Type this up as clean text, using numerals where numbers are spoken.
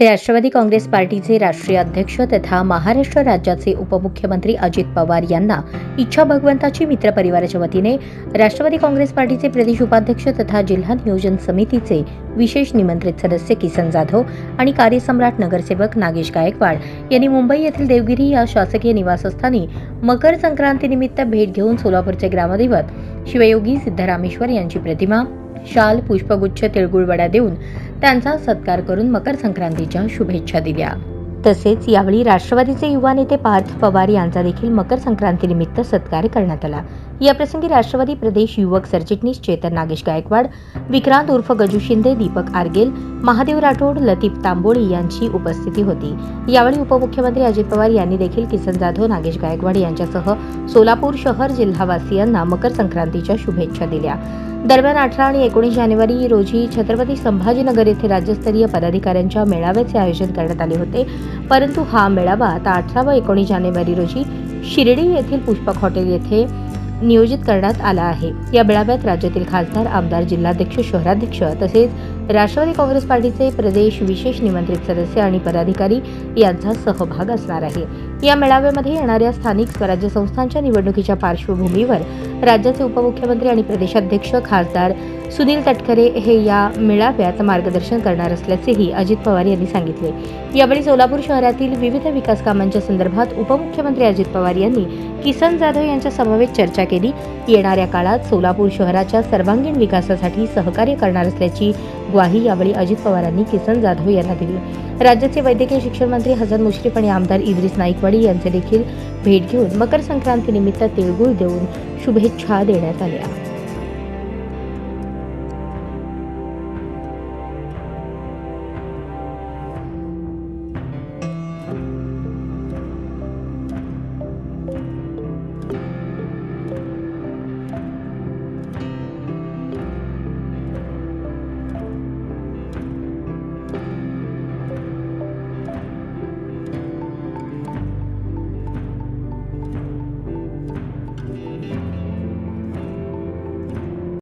राष्ट्रवादी काँग्रेस पार्टीचे राष्ट्रीय अध्यक्ष तथा महाराष्ट्र राज्याचे उपमुख्यमंत्री अजित पवार यांना इच्छा भगवंताची मित्र परिवाराच्या वतीने राष्ट्रवादी काँग्रेस पार्टीचे प्रदेश उपाध्यक्ष तथा जिल्हा नियोजन समितीचे विशेष निमंत्रित सदस्य किसन जाधव आणि कार्यसम्राट नगरसेवक नागेश गायकवाड यांनी मुंबई येथील देवगिरी या शासकीय निवासस्थानी मकर संक्रांतीनिमित्त भेट घेऊन सोलापूरचे ग्रामदैवत शिवयोगी सिद्धरामेश्वर यांची प्रतिमा, शाल, पुष्पगुच्छ, तिळगुळ वडा देऊन त्यांचा सत्कार करून मकर संक्रांतीच्या शुभेच्छा दिल्या. तसेच यावेळी राष्ट्रवादीचे युवा नेते पार्थ पवार यांचा देखील मकर संक्रांतीनिमित्त सत्कार करण्यात आला. याप्रसंगी राष्ट्रवादी प्रदेश युवक सरचिटणीस चेतन नागेश गायकवाड, विक्रांत उर्फ गजू शिंदे, दीपक आर्गेल, महादेव राठोड, लतीफ तांबोळी यांची उपस्थिती होती. यावेळी उपमुख्यमंत्री अजित पवार यांनी देखील किसन जाधव, नागेश गायकवाड यांच्यासह सोलापूर शहर जिल्हावासियांना मकर संक्रांतीच्या शुभेच्छा दिल्या. दरम्यान 18 आणि 19 जानेवारी रोजी छत्रपती संभाजीनगर येथे राज्यस्तरीय पदाधिकाऱ्यांच्या मेळाव्याचे आयोजन करण्यात आले होते. परंतु हा मेळावा आता 18 व 19 जानेवारी रोजी शिर्डी येथील पुष्पक हॉटेल येथे नियोजित करण्यात आला आहे. या मेळाव्यात राज्यातील खासदार, आमदार, जिल्हाध्यक्ष, शहराध्यक्ष तसेच राष्ट्रवादी काँग्रेस पार्टीचे प्रदेश विशेष निमंत्रित सदस्य आणि पदाधिकारी यांचा सहभाग असणार आहे. या मेळाव्यामध्ये येणाऱ्या स्थानिक स्वराज्य संस्थांच्या निवडणुकीच्या पार्श्वभूमीवर राज्याचे उपमुख्यमंत्री आणि प्रदेशाध्यक्ष खासदार सुनील तटकरे हे या मेळाव्यात मार्गदर्शन करणार असल्याचेही अजित पवार यांनी सांगितले. यावेळी सोलापूर शहरातील विविध विकास कामांच्या संदर्भात उपमुख्यमंत्री अजित पवार यांनी किसन जाधव यांच्या समवेत चर्चा केली. येणाऱ्या काळात सोलापूर शहराच्या सर्वांगीण विकासासाठी सहकार्य करणार असल्याची ग्वाही यावेळी अजित पवारांनी किसन जाधव यांना दिली. राज्याचे वैद्यकीय शिक्षण मंत्री हसन मुश्रीफ आणि आमदार इद्रिस नाईकवाडी यांचे देखील भेट घेऊन मकर संक्रांतीनिमित्त तिळगुळ देऊन शुभेच्छा देण्यात आल्या.